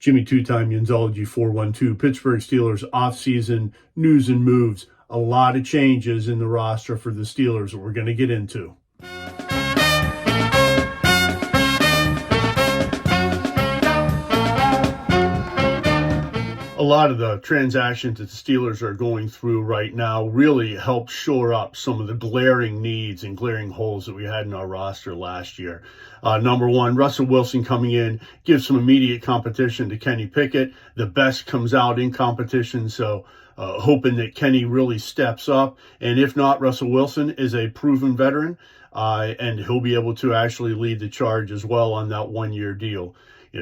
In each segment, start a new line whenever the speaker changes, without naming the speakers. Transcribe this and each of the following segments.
Jimmy Two-Time Yunzology 412, Pittsburgh Steelers offseason news and moves. A lot of changes in the roster for the Steelers that we're going to get into. A lot of the transactions that the Steelers are going through right now really help shore up some of the glaring needs and glaring holes that we had in our roster last year. Number one, Russell Wilson coming in gives some immediate competition to Kenny Pickett. The best comes out in competition, so hoping that Kenny really steps up. And if not, Russell Wilson is a proven veteran, and he'll be able to actually lead the charge as well on that one-year deal.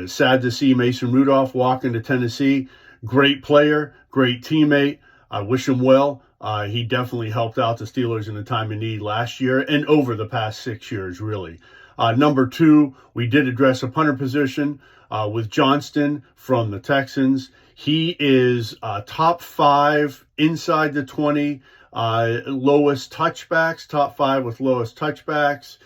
Sad to see Mason Rudolph walk into Tennessee. Great player, great teammate. I wish him well. He definitely helped out the Steelers in a time of need last year and over the past 6 years, really. Number two, we did address a punter position with Johnston from the Texans. He is top 5 inside the 20, lowest touchbacks, top 5 with lowest touchbacks.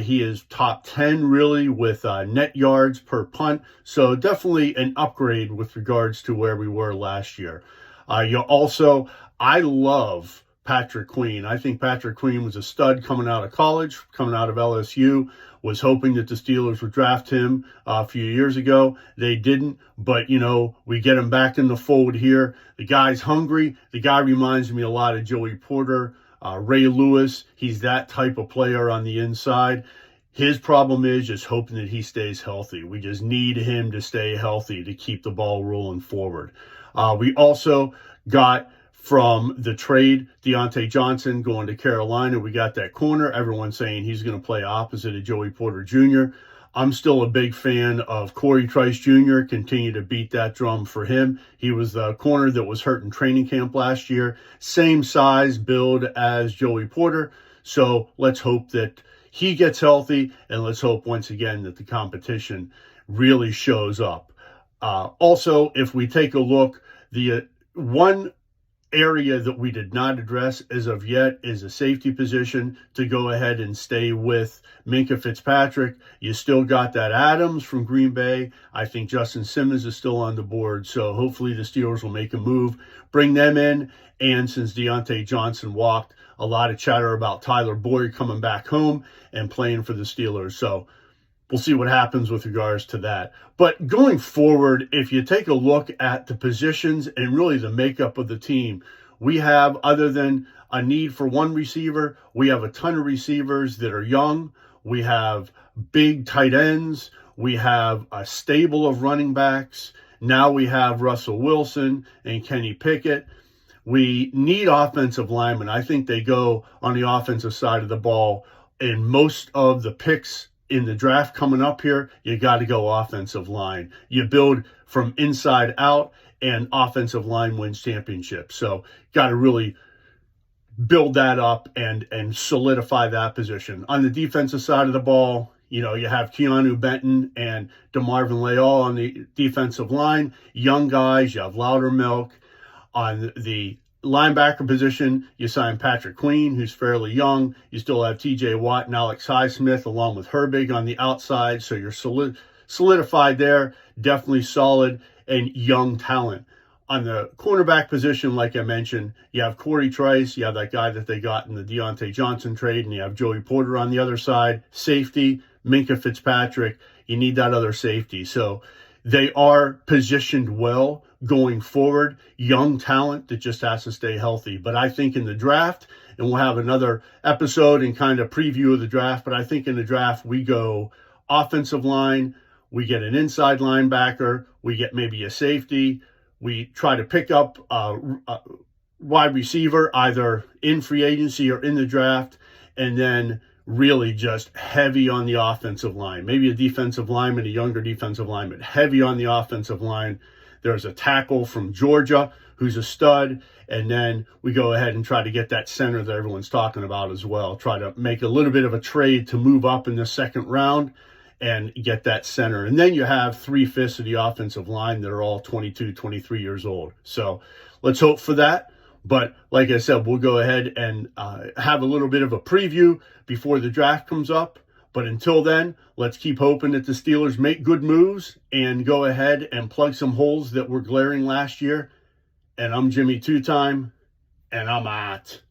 He is top 10 really with net yards per punt. So definitely an upgrade with regards to where we were last year. I love Patrick Queen. I think Patrick Queen was a stud coming out of college, coming out of LSU. Was hoping that the Steelers would draft him a few years ago. They didn't, but, we get him back in the fold here. The guy's hungry. The guy reminds me a lot of Joey Porter. Ray Lewis, he's that type of player on the inside. His problem is just hoping that he stays healthy. We just need him to stay healthy to keep the ball rolling forward. We also got from the trade, Deontay Johnson going to Carolina. We got that corner. Everyone's saying he's going to play opposite of Joey Porter Jr. I'm still a big fan of Corey Trice Jr. Continue to beat that drum for him. He was the corner that was hurt in training camp last year. Same size, build as Joey Porter. So let's hope that he gets healthy, and let's hope once again that the competition really shows up. Also, if we take a look, the one area that we did not address as of yet is a safety position to go ahead and stay with Minkah Fitzpatrick. You still got that Adams from Green Bay. I think Justin Simmons is still on the board, so hopefully the Steelers will make a move, bring them in. And since Deontay Johnson walked, a lot of chatter about Tyler Boyd coming back home and playing for the Steelers. So we'll see what happens with regards to that. But going forward, if you take a look at the positions and really the makeup of the team, we have, other than a need for one receiver, we have a ton of receivers that are young. We have big tight ends. We have a stable of running backs. Now we have Russell Wilson and Kenny Pickett. We need offensive linemen. I think they go on the offensive side of the ball. In most of the picks in the draft coming up here, you got to go offensive line. You build from inside out, and offensive line wins championships. So got to really build that up and solidify that position. On the defensive side of the ball, you have Keanu Benton and DeMarvin Leal on the defensive line. Young guys, you have Loudermilk. On the linebacker position, you sign Patrick Queen, who's fairly young. You still have T.J. Watt and Alex Highsmith along with Herbig on the outside, so you're solidified there. Definitely solid and young talent. On the cornerback position, like I mentioned, you have Corey Trice, you have that guy that they got in the Deontay Johnson trade, and you have Joey Porter on the other side. Safety, Minkah Fitzpatrick, you need that other safety. So they are positioned well going forward. Young talent that just has to stay healthy. But I think in the draft, and we'll have another episode and kind of preview of the draft, but I think in the draft we go offensive line, we get an inside linebacker, we get maybe a safety, we try to pick up a wide receiver either in free agency or in the draft, and then really just heavy on the offensive line. Maybe a defensive lineman, a younger defensive lineman, heavy on the offensive line. There's a tackle from Georgia who's a stud, and then we go ahead and try to get that center that everyone's talking about as well. Try to make a little bit of a trade to move up in the second round and get that center. And then you have 3/5 of the offensive line that are all 22, 23 years old. So let's hope for that. But like I said, we'll go ahead and have a little bit of a preview before the draft comes up. But until then, let's keep hoping that the Steelers make good moves and go ahead and plug some holes that were glaring last year. And I'm Jimmy Two Time, and I'm out.